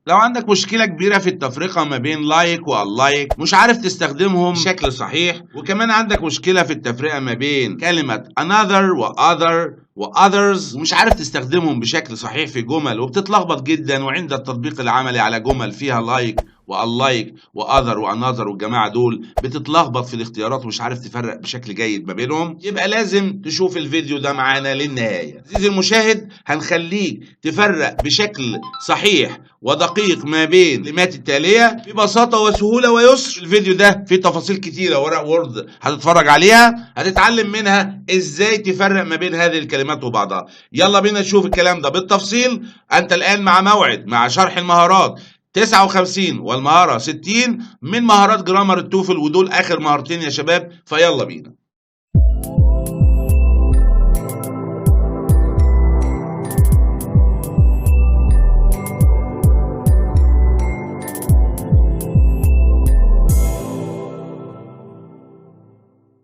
لو عندك مشكلة كبيرة في التفرقة ما بين لايك واللايك، مش عارف تستخدمهم بشكل صحيح، وكمان عندك مشكلة في التفرقة ما بين كلمة another وother واذرز، ومش عارف تستخدمهم بشكل صحيح في جمل، وبتتلخبط جدا وعند التطبيق العملي على جمل فيها لايك واللايك واذر وانذر والجماعه دول بتتلخبط في الاختيارات ومش عارف تفرق بشكل جيد ما بينهم، يبقى لازم تشوف الفيديو ده معانا للنهايه. عزيزي المشاهد، هنخليك تفرق بشكل صحيح ودقيق ما بين الكلمات التاليه ببساطه وسهوله ويسر. الفيديو ده فيه تفاصيل كتيره ورق وورد هتتفرج عليها، هتتعلم منها ازاي تفرق ما بين هذه الكلمات وبعضها. يلا بينا نشوف الكلام ده بالتفصيل. انت الان مع موعد مع شرح المهارات 59 والمهارة 60 من مهارات جرامر التوفل، ودول آخر مهارتين يا شباب، فيلا بينا.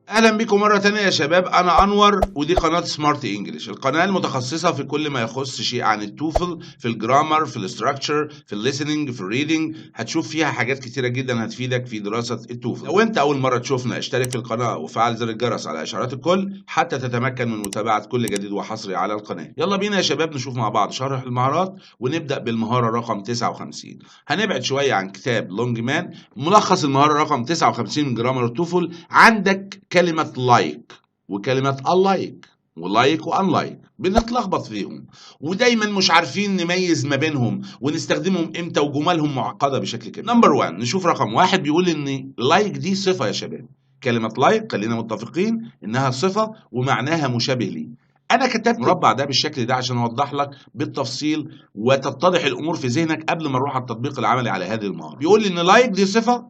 اهلا بكم مره تانية يا شباب. انا انور ودي قناه سمارت انجلش، القناه المتخصصه في كل ما يخص شيء عن التوفل، في الجرامر، في الاستراكشر، في الليسننج، في الريدنج. هتشوف فيها حاجات كتيره جدا هتفيدك في دراسه التوفل. لو انت اول مره تشوفنا اشترك في القناه وفعل زر الجرس على اشعارات الكل حتى تتمكن من متابعه كل جديد وحصري على القناه. يلا بينا يا شباب نشوف مع بعض شرح المهارات، ونبدا بالمهاره رقم 59. هنبعد شويه عن كتاب لونج مان. ملخص المهاره رقم 59 من جرامر التوفل: عندك كلمة لايك وكلمة unlike ولايك وانلايك، بنتلخبط فيهم ودايما مش عارفين نميز ما بينهم ونستخدمهم امتى، وجملهم معقدة بشكل كبير. نمبر 1، نشوف رقم 1 بيقول ان لايك دي صفة يا شباب. كلمة لايك خلينا متفقين انها صفة ومعناها مشابه لي. انا كتبت المربع ده بالشكل ده عشان اوضح لك بالتفصيل وتتضح الامور في ذهنك قبل ما نروح على التطبيق العملي على هذه المهارة. بيقول لي ان لايك دي صفة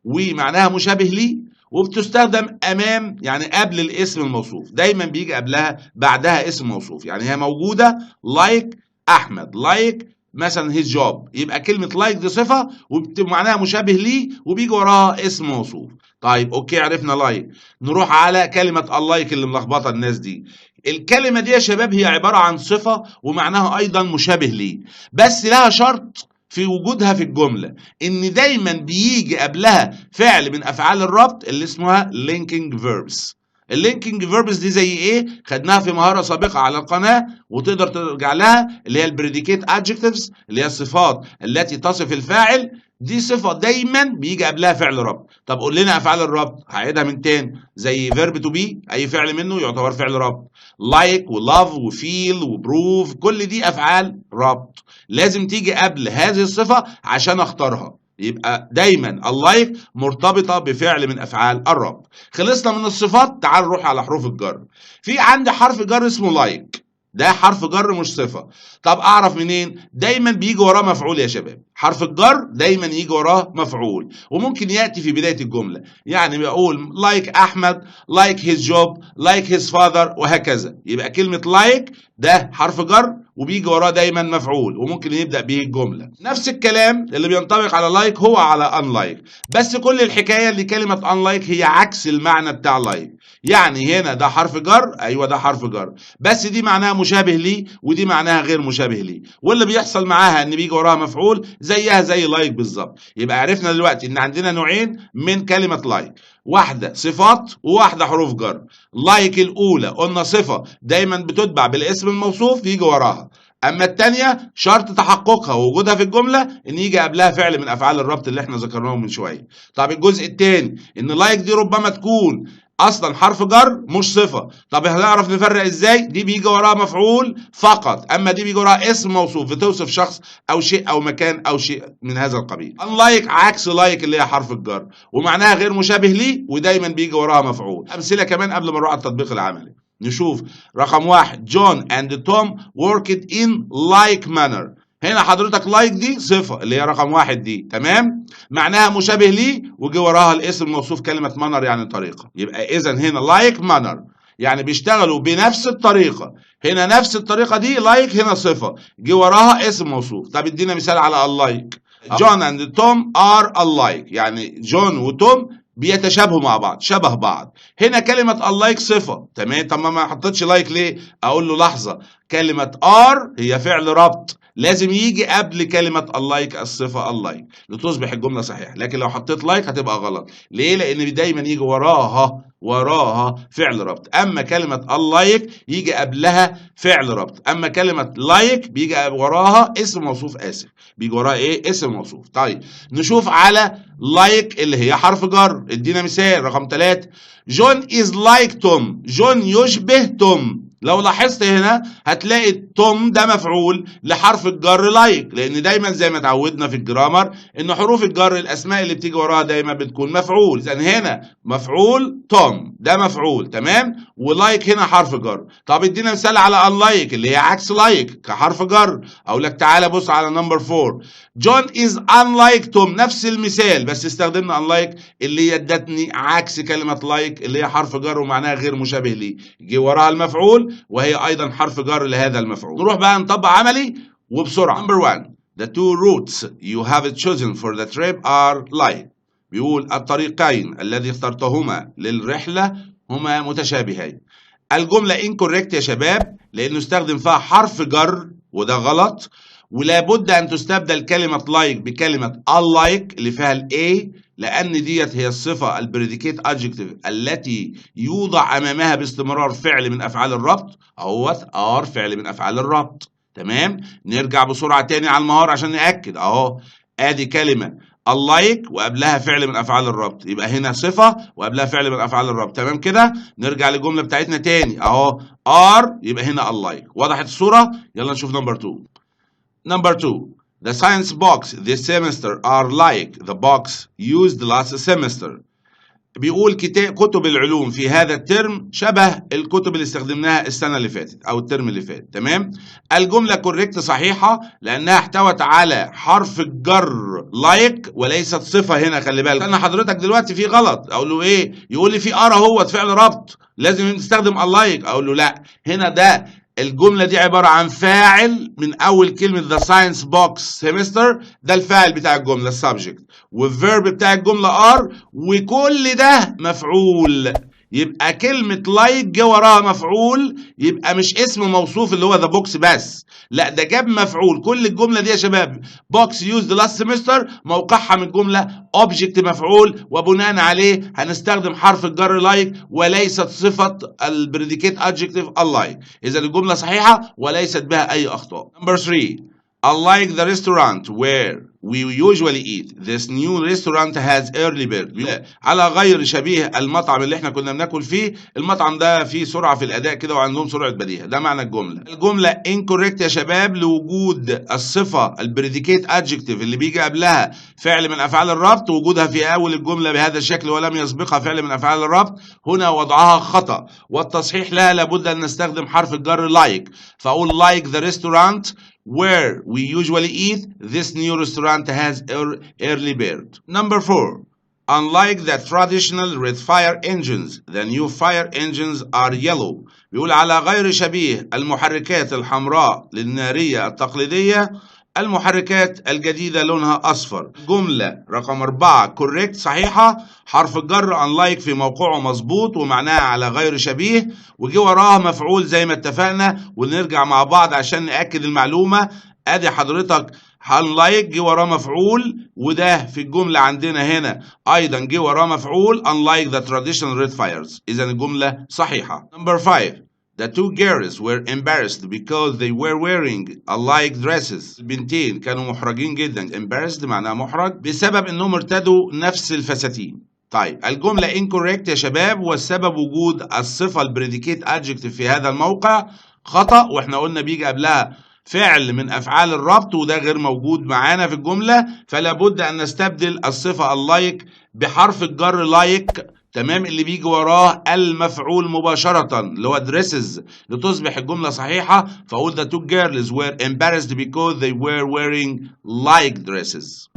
ومعناها مشابه لي، وبتستخدم امام يعني قبل الاسم الموصوف، دايما بيجي قبلها بعدها اسم موصوف، يعني هي موجوده لايك احمد، لايك مثلا هيز جوب، يبقى كلمه لايك دي صفه ومعناها مشابه ليه وبيجي وراها اسم موصوف. طيب اوكي، عرفنا لايك. نروح على كلمه اللايك اللي ملخبطه الناس دي. الكلمه دي يا شباب هي عباره عن صفه ومعناها ايضا مشابه ليه، بس لها شرط في وجودها في الجملة، ان دايما بيجي قبلها فعل من افعال الربط اللي اسمها linking verbs. اللينكينج فيربس دي زي ايه؟ خدناها في مهارة سابقة على القناة وتقدر ترجع لها، اللي هي البريديكيت adjectives، اللي هي الصفات التي تصف الفاعل. دي صفة دايما بيجي قبلها فعل ربط. طب قول لنا افعال الربط، هعيدها من تاني. زي verb to be، اي فعل منه يعتبر فعل ربط. like ولove وفيل وبروف، كل دي افعال ربط لازم تيجي قبل هذه الصفة عشان اختارها. يبقى دايما اللايك مرتبطة بفعل من افعال الربط. خلصنا من الصفات، تعال نروح على حروف الجر. في عندي حرف جر اسمه لايك، ده حرف جر مش صفة. طب اعرف منين؟ دايما بيجي وراه مفعول يا شباب. حرف الجر دايما يجي وراه مفعول، وممكن ياتي في بداية الجملة، يعني بقول لايك احمد، لايك هيز جوب، لايك هيز فاذر، وهكذا. يبقى كلمة لايك ده حرف جر وبيجي وراه دايما مفعول، وممكن يبدا به الجمله. نفس الكلام اللي بينطبق على لايك هو على انلايك، بس كل الحكايه ان كلمه انلايك هي عكس المعنى بتاع لايك. يعني هنا ده حرف جر، ايوه ده حرف جر، بس دي معناها مشابه ليه ودي معناها غير مشابه ليه، واللي بيحصل معاها ان بيجي وراها مفعول زيها زي لايك بالظبط. يبقى عرفنا دلوقتي ان عندنا نوعين من كلمه لايك، واحده صفات وواحده حروف جر. لايك الاولى قلنا صفه دايما بتتبع بالاسم الموصوف يجي وراها، اما الثانيه شرط تحققها ووجودها في الجمله ان يجي قبلها فعل من افعال الربط اللي احنا ذكرناهم من شويه. طب الجزء الثاني ان لايك دي ربما تكون اصلا حرف جر مش صفه. طب هنعرف نفرق ازاي؟ دي بيجي وراها مفعول فقط، اما دي بيجي وراها اسم موصوف بتوصف شخص او شيء او مكان او شيء من هذا القبيل. unlike عكس لايك اللي هي حرف الجر ومعناها غير مشابه ليه ودايما بيجي وراها مفعول. امثله كمان قبل ما نروح على التطبيق العملي. نشوف رقم 1، جون اند توم worked in like manner. هنا حضرتك لايك دي صفة اللي هي رقم 1 دي، تمام؟ معناها مشابه ليه وجي وراها الاسم الموصوف كلمة مانر يعني طريقة. يبقى إذا هنا لايك مانر يعني بيشتغلوا بنفس الطريقة. هنا نفس الطريقة دي لايك هنا صفة جي وراها اسم موصوف. طب ادينا مثال على اللايك. جون اند توم ار alike، يعني جون وتوم بيتشابهوا مع بعض، شبه بعض. هنا كلمة اللايك صفة، تمام؟ طب ما حطيتش لايك ليه؟ اقول له لحظة، كلمة ار هي فعل ربط لازم يجي قبل كلمة unlike الصفة unlike لتصبح الجملة صحيحة، لكن لو حطيت like هتبقى غلط. ليه؟ لأن دايما يجي وراها فعل ربط. أما كلمة unlike يجي قبلها فعل ربط، أما كلمة like بيجي وراها اسم موصوف. بيجي وراها إيه؟ اسم موصوف. طيب نشوف على like اللي هي حرف جر. ادينا مثال رقم 3. جون is like توم. جون يشبه توم. لو لاحظت هنا هتلاقي توم ده مفعول لحرف الجر لايك، لان دايما زي ما اتعودنا في الجرامر ان حروف الجر الاسماء اللي بتيجي وراها دايما بتكون مفعول. اذا هنا مفعول توم ده مفعول، تمام، ولايك هنا حرف جر. طب ادينا مثال على unlike اللي هي عكس لايك كحرف جر. اقول لك تعالى بص على نمبر 4. جون is unlike توم. نفس المثال بس استخدمنا unlike اللي هي ادتني عكس كلمه لايك اللي هي حرف جر ومعناها غير مشابه ليه، جه وراها المفعول وهي ايضا حرف جر لهذا المفعول. نروح بقى نطبق عملي وبسرعه. نمبر 1. The two routes you have chosen for the trip are like. بيقول الطريقين الذي اخترتهما للرحله هما متشابهين. الجمله incorrect يا شباب لانه استخدم فيها حرف جر وده غلط، ولا بد ان تستبدل كلمه like بكلمه unlike اللي فيها الاي، لان ديت هي الصفه البريديكيت ادجكتيف التي يوضع امامها باستمرار فعل من افعال الربط. اهوت ار فعل من افعال الربط. تمام. نرجع بسرعه تاني على المهاره عشان ناكد. اهو ادي كلمه unlike وقبلها فعل من افعال الربط، يبقى هنا صفه وقبلها فعل من افعال الربط. تمام كده. نرجع للجمله بتاعتنا تاني. اهو ار يبقى هنا unlike. وضحت الصوره؟ يلا نشوف نمبر 2. Number 2. The science box this semester are like the box used last semester. بيقول كتب العلوم في هذا الترم شبه الكتب اللي استخدمناها السنة اللي فاتت أو الترم اللي فات. تمام. الجملة كوريكت صحيحة لأنها احتوت على حرف الجر like وليست صفة. هنا خلي بالك أنا حضرتك دلوقتي في غلط. أقول له إيه؟ يقول لي في أهوت فعل ربط لازم نستخدم unlike. أقول له لا، هنا ده الجملة دي عبارة عن فاعل من أول كلمة the science box semester، ده الفاعل بتاع الجملة السبجكت، والverb بتاع الجملة are، وكل ده مفعول. يبقى كلمة like جه وراها مفعول، يبقى مش اسم موصوف اللي هو the box بس، لا ده جاب مفعول. كل الجملة دي يا شباب box used last semester موقعها من جملة object مفعول، وبناء عليه هنستخدم حرف الجر like وليست صفة البريديكيت adjective unlike. إذا الجملة صحيحة وليست بها أي أخطاء. Number 3. Unlike the restaurant where we usually eat, this new restaurant has early bird. على غير شبيه المطعم اللي احنا كنا بناكل فيه، المطعم ده فيه سرعة في الأداء كده وعندهم سرعة بديهة. ده معنى الجملة. الجملة incorrect يا شباب لوجود الصفة البريديكيت adjective اللي بيجي قبلها فعل من أفعال الربط، وجودها في أول الجملة بهذا الشكل ولم يسبقها فعل من أفعال الربط. هنا وضعها خطأ، والتصحيح لها لابد أن نستخدم حرف الجر like. فأقول like the restaurant where we usually eat, this new restaurant has early bird. Number 4. Unlike the traditional red fire engines, the new fire engines are yellow. بيقول على غير شبيه المحركات الحمراء للنارية التقليدية، المحركات الجديدة لونها أصفر. جملة رقم 4 correct صحيحة، حرف الجر unlike في موقعه مظبوط ومعناها على غير شبيه، وجي وراها مفعول زي ما اتفقنا. ونرجع مع بعض عشان نأكد المعلومة. ادي حضرتك unlike جه وراه مفعول، وده في الجملة عندنا هنا أيضا جه وراه مفعول unlike the traditional red fires. إذا الجملة صحيحة. Number 5. The two girls were embarrassed because they were wearing alike dresses. البنتين كانوا محرجين جدا. embarrassed معناها محرج بسبب انهم ارتدوا نفس الفساتين. طيب الجملة incorrect يا شباب، والسبب وجود الصفة البريديكيت adjective في هذا الموقع خطأ، واحنا قلنا بيجي قبلها فعل من أفعال الربط وده غير موجود معانا في الجملة، فلا بد أن نستبدل الصفة alike بحرف الجر like. تمام. اللي بيجي وراه المفعول مباشرة اللي هو dresses لتصبح الجملة صحيحة. فأقول the two girls were embarrassed because they were wearing like dresses.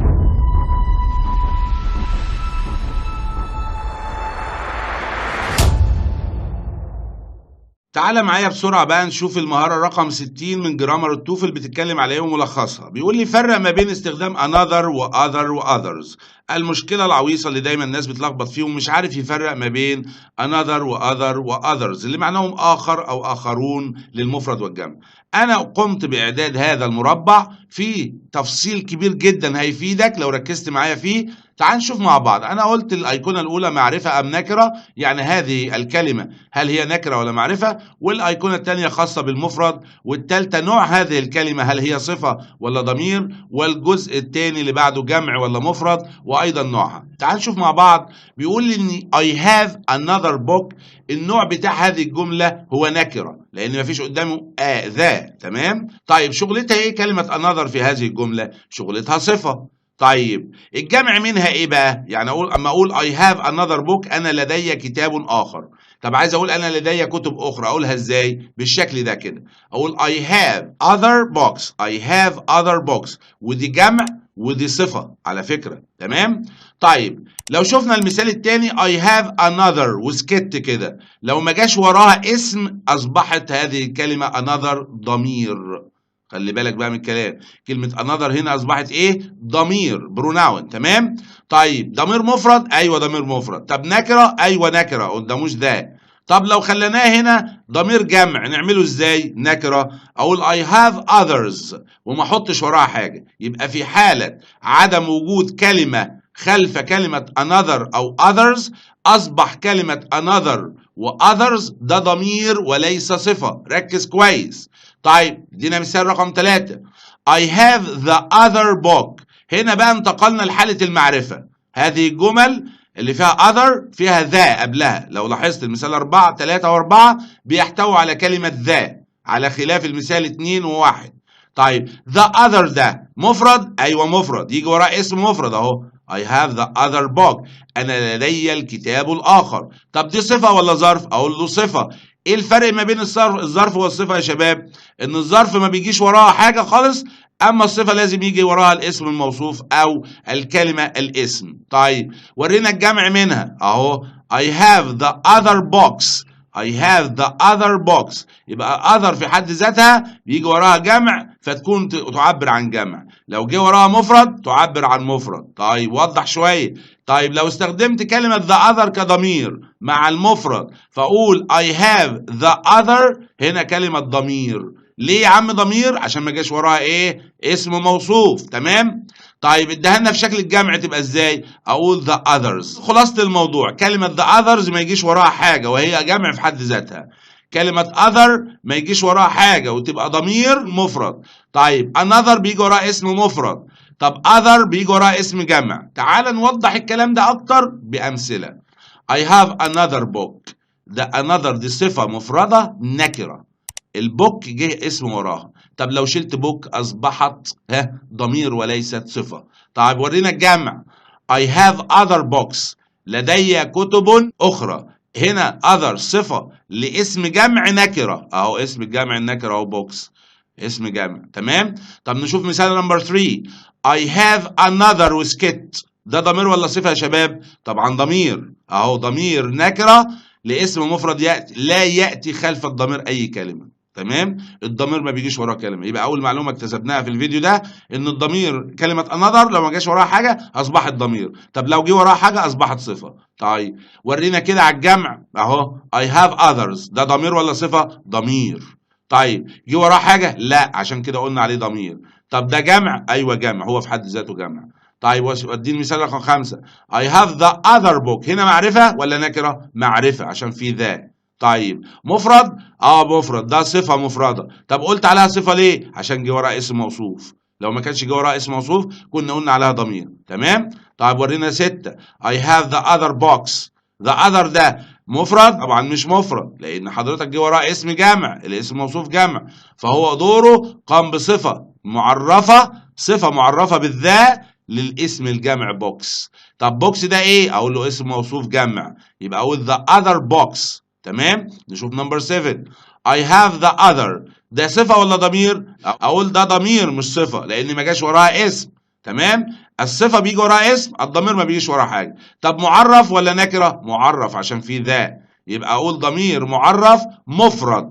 تعالى معايا بسرعة بقى نشوف المهارة رقم 60 من جرامر التوفل بتتكلم على ايه وملخصها. بيقول لي فرق ما بين استخدام another وother وothers. المشكلة العويصة اللي دايما الناس بتلخبط فيهم مش عارف يفرق ما بين another وother وothers اللي معناهم آخر أو آخرون للمفرد والجمع. أنا قمت بإعداد هذا المربع في تفصيل كبير جدا هيفيدك لو ركزت معايا فيه. تعال نشوف مع بعض. أنا قلت الأيقونة الأولى معرفة أم نكرة، يعني هذه الكلمة هل هي نكرة ولا معرفة، والأيقونة الثانية خاصة بالمفرد، والثالثة نوع هذه الكلمة هل هي صفة ولا ضمير، والجزء الثاني اللي بعده جمع ولا مفرد، وأيضا نوعها. تعال نشوف مع بعض. بيقول لي إن I have another book، النوع بتاع هذه الجملة هو نكرة لأن مفيش قدامه ذا. تمام؟ طيب شغلتها إيه كلمة another في هذه الجملة؟ شغلتها صفة. طيب الجمع منها إيه بقى؟ يعني أما أقول I have another book، أنا لدي كتاب آخر. طب عايز أقول أنا لدي كتب أخرى، أقولها إزاي؟ بالشكل ده كده. أقول I have other books، I have other books، ودي جمع ودي صفة على فكرة. تمام؟ طيب لو شفنا المثال الثاني I have another وسكت كده، لو ما جاش وراها اسم أصبحت هذه الكلمة another ضمير. خلي بالك بقى من الكلام، كلمة another هنا أصبحت إيه؟ ضمير، pronoun. تمام؟ طيب ضمير مفرد؟ أيوه ضمير مفرد. طب نكرة؟ أيوه نكرة، قداموش ذا. طب لو خليناه هنا ضمير جمع نعمله إزاي؟ نكرة. أقول I have others وما أحطش وراها حاجة، يبقى في حالة عدم وجود كلمة خلف كلمة another أو others أصبح كلمة another و-others ده ضمير وليس صفة. ركز كويس. طيب ادينا مثال رقم 3. I have the other book، هنا بقى انتقلنا لحالة المعرفة. هذه الجمل اللي فيها other فيها ذا قبلها. لو لاحظت المثال 4 3 و4 بيحتوي على كلمة ذا، على خلاف المثال 2 و1. طيب the other ده مفرد؟ أيوه مفرد، يجي وراه اسم مفرد أهو I have the other book، أنا لدي الكتاب الآخر. طب دي صفة ولا ظرف؟ أقول له صفة. إيه الفرق ما بين الظرف والصفة يا شباب؟ إن الظرف ما بيجيش وراها حاجة خالص، أما الصفة لازم يجي وراها الاسم الموصوف أو الكلمة الاسم. طيب ورينا الجمع منها أهو I have the other box، I have the other box، يبقى other في حد ذاتها بيجي وراها جمع فتكون تعبر عن جمع، لو جه وراها مفرد تعبر عن مفرد. طيب وضح شوية. طيب لو استخدمت كلمة the other كضمير مع المفرد فأقول I have the other، هنا كلمة ضمير. ليه يا عم ضمير؟ عشان ما جاش وراها ايه؟ اسم موصوف. تمام؟ طيب اديها لنا في شكل الجمع تبقى ازاي؟ اقول the others. خلاصة الموضوع كلمة the others ما يجيش وراها حاجة وهي جمع في حد ذاتها. كلمة other ما يجيش وراها حاجة وتبقى ضمير مفرد. طيب another بيجي وراها اسم مفرد. طب other بيجي وراها اسم جمع. تعال نوضح الكلام ده اكتر بأمثلة. I have another book، ده another دي صفة مفردة نكرة، البوك جه اسم وراها. طب لو شلت بوك أصبحت ضمير وليست صفة. طيب ورينا الجمع. I have other books، لدي كتب أخرى. هنا other صفة لاسم جمع نكرة أهو، اسم الجمع النكرة أهو بوكس اسم جمع. تمام؟ طب نشوف مثال نمبر 3. I have another وسكت، ده ضمير ولا صفة يا شباب؟ طبعا ضمير أهو، ضمير نكرة لاسم مفرد يأتي لا يأتي خلف الضمير أي كلمة. تمام؟ الضمير ما بيجيش وراه كلمه. يبقى اول معلومه اكتسبناها في الفيديو ده ان الضمير كلمه another لو ما جاش وراها حاجه اصبحت ضمير، طب لو جه وراها حاجه اصبحت صفه. طيب ورينا كده على الجمع اهو I have others، ده ضمير ولا صفه؟ ضمير. طيب جه وراه حاجه؟ لا، عشان كده قلنا عليه ضمير. طب ده جمع؟ ايوه جمع، هو في حد ذاته جمع. طيب وديني مثال رقم 5. I have the other book، هنا معرفه ولا نكره؟ معرفه عشان في ذا. طيب مفرد؟ مفرد، ده صفة مفردة. طب قلت عليها صفة ليه؟ عشان جه وراها اسم موصوف، لو ما كانش جه وراها اسم موصوف كنا قلنا عليها ضمير. تمام؟ طيب ورينا 6. I have the other box، the other ده مفرد؟ طبعا مش مفرد لأن حضرتك جه وراها اسم جمع، الاسم موصوف جمع، فهو دوره قام بصفة معرفة، صفة معرفة بالذات للاسم الجمع بوكس. طب بوكس ده ايه؟ اقول له اسم موصوف جمع، يبقى اقول the other box. تمام؟ نشوف نمبر 7. I have the other، ده صفة ولا ضمير؟ أقول ده ضمير مش صفة لأن ما جاش وراها اسم. تمام؟ الصفة بيجي وراها اسم، الضمير ما بيجيش وراها حاجة. طب معرف ولا نكرة؟ معرف عشان فيه ذا، يبقى أقول ضمير معرف مفرد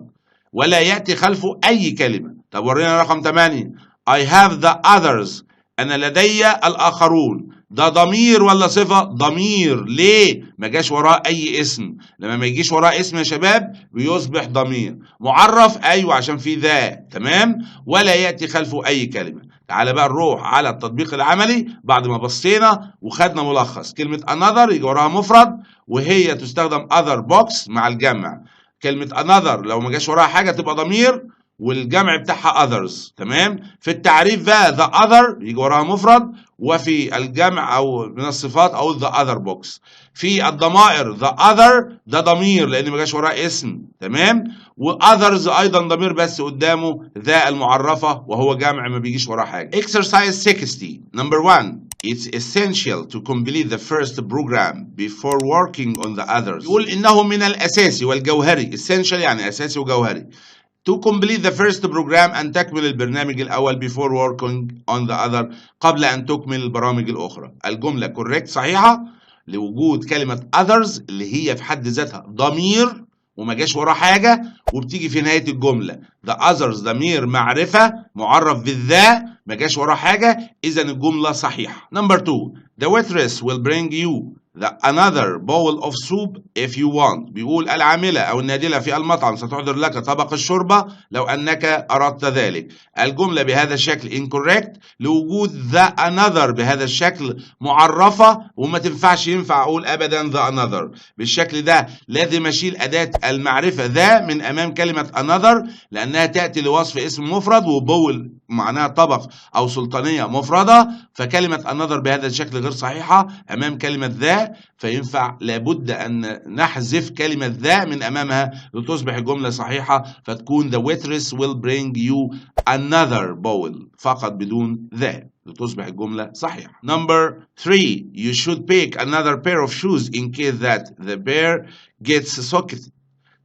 ولا يأتي خلفه أي كلمة. طب ورينا رقم 8. I have the others، أنا لدي الآخرون، ده ضمير ولا صفة؟ ضمير. ليه؟ ما جاش وراه أي اسم. لما ما يجيش وراه اسم يا شباب بيصبح ضمير. معرف؟ أيوه، عشان في ذا، تمام؟ ولا يأتي خلفه أي كلمة. تعالى بقى نروح على التطبيق العملي بعد ما بصينا وخدنا ملخص. كلمة another يجي وراها مفرد وهي تستخدم other box مع الجمع. كلمة another لو ما جاش وراها حاجة تبقى ضمير والجمع بتاعها others، تمام؟ في التعريف بقى the other يجي وراها مفرد، وفي الجمع او من الصفات او the other box. في الضمائر the other ده ضمير لان ما جاش وراه اسم، تمام؟ واذرز ايضا ضمير بس قدامه ذا المعرفه وهو جمع ما بيجيش وراه حاجه. exercise 60 number 1. It's essential to complete the first program before working on the others. يقول انه من الاساسي والجوهري. essential يعني اساسي وجوهري. To complete the first program أن تكمل البرنامج الأول before working on the other قبل أن تكمل البرامج الأخرى. الجملة correct صحيحة لوجود كلمة others اللي هي في حد ذاتها ضمير وما جاش وراه حاجة وبتيجي في نهاية الجملة. the others ضمير معرفة معرف بالذا ما جاش وراه حاجة، إذا الجملة صحيحة. Number 2. The waitress will bring you another bowl of soup if you want. بيقول العاملة أو النادلة في المطعم ستحضر لك طبق الشوربة لو أنك أردت ذلك. الجملة بهذا الشكل incorrect لوجود the another بهذا الشكل معرفة وما ينفع أقول أبدا the another. بالشكل ده لازم أشيل أداة المعرفة ذا من أمام كلمة another لأنها تأتي لوصف اسم مفرد وبول معناها طبق أو سلطانية مفردة، فكلمة another بهذا الشكل غير صحيحة أمام كلمة ذا، فينفع لابد أن نحذف كلمة ذا من أمامها لتصبح الجملة صحيحة فتكون the waitress will bring you another bowl فقط بدون ذا لتصبح الجملة صحيحة. Number 3. You should pick another pair of shoes in case that the pair gets socked.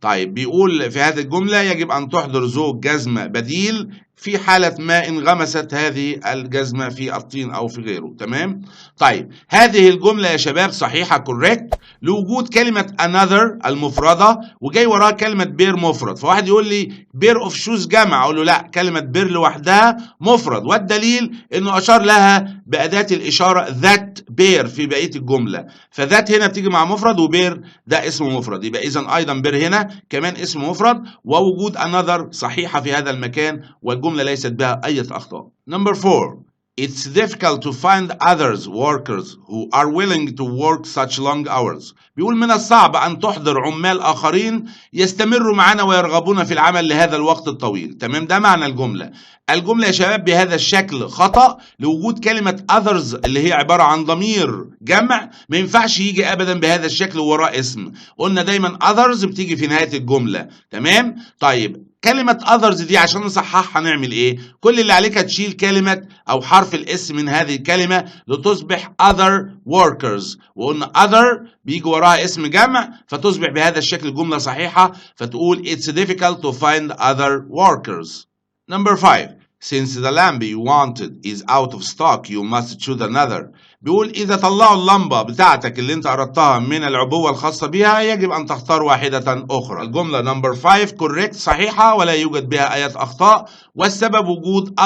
طيب بيقول في هذه الجملة يجب أن تحضر زوج جزمة بديل في حالة ما انغمست هذه الجزمة في الطين أو في غيره، تمام؟ طيب هذه الجملة يا شباب صحيحة correct لوجود كلمة another المفردة وجاي وراها كلمة بير مفرد. فواحد يقول لي بير اوف شوز جمع، أقول له لا، كلمة بير لوحدها مفرد، والدليل إنه أشار لها بأداة الإشارة ذات بير في بقية الجملة. فذات هنا بتيجي مع مفرد وبير ده اسم مفرد، يبقى إذا أيضا بير هنا كمان اسم مفرد، ووجود another صحيحة في هذا المكان والجملة ليست بها أي أخطاء. Number 4. It's difficult to find others workers who are willing to work such long hours. بيقول من الصعب أن تحضر عمال آخرين يستمروا معنا ويرغبون في العمل لهذا الوقت الطويل، تمام؟ ده معنى الجملة. الجملة يا شباب بهذا الشكل خطأ لوجود كلمة others اللي هي عبارة عن ضمير جمع ما ينفعش يجي أبدا بهذا الشكل وراء اسم. قلنا دايما others بتيجي في نهاية الجملة، تمام؟ طيب كلمة others دي عشان نصححها نعمل ايه؟ كل اللي عليك تشيل كلمة او حرف الاس من هذه الكلمة لتصبح other workers، وقلنا other بيجي وراها اسم جمع فتصبح بهذا الشكل الجملة صحيحة فتقول it's difficult to find other workers. Number 5. Since the lamp you wanted is out of stock you must choose another. بيقول إذا طلعوا اللمبة بتاعتك اللي أنت أردتها من العبوة الخاصة بها يجب أن تختار واحدة أخرى. الجملة نمبر 5 correct صحيحة ولا يوجد بها أي أخطاء، والسبب وجود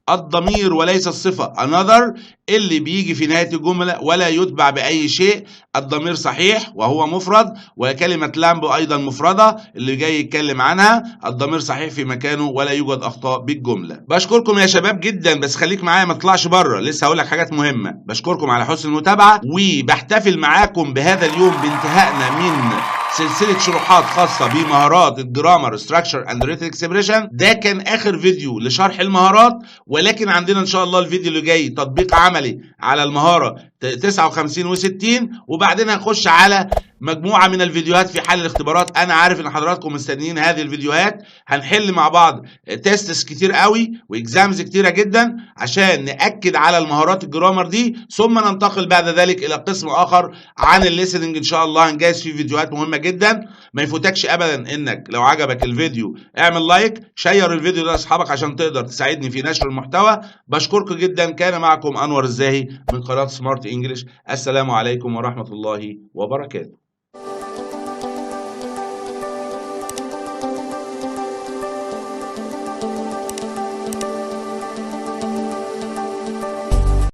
الضمير وليس الصفة another اللي بيجي في نهاية الجملة ولا يتبع بأي شيء. الضمير صحيح وهو مفرد، وكلمة لامب أيضا مفردة اللي جاي يتكلم عنها الضمير صحيح في مكانه ولا يوجد أخطاء بالجملة. بشكركم يا شباب جدا، بس خليك معايا ما تطلعش بره، لسه هقول لك حاجات مهمة. بشكركم على حسن المتابعة وبحتفل معاكم بهذا اليوم بانتهائنا من سلسلة شروحات خاصة بمهارات الجرامر structure and written expression. ده كان آخر فيديو لشرح المهارات، ولكن عندنا إن شاء الله الفيديو اللي جاي تطبيق عملي على المهارة 59 و60، وبعدين هنخش على مجموعة من الفيديوهات في حل الاختبارات. أنا عارف إن حضراتكم مستنيين هذه الفيديوهات، هنحل مع بعض تيستس كتير قوي وإكزامز كتيرة جدا عشان نأكد على المهارات الجرامر دي، ثم ننتقل بعد ذلك إلى قسم آخر عن الليسننج إن شاء الله هنجهز فيه فيديوهات مهمة جدا. ما يفوتكش أبدا إنك لو عجبك الفيديو اعمل لايك، شير الفيديو ده لأصحابك عشان تقدر تساعدني في نشر المحتوى. بشكركم جدا، كان معكم أنور الزاهي من قناة سمارت إنجلش. السلام عليكم ورحمة الله وبركاته.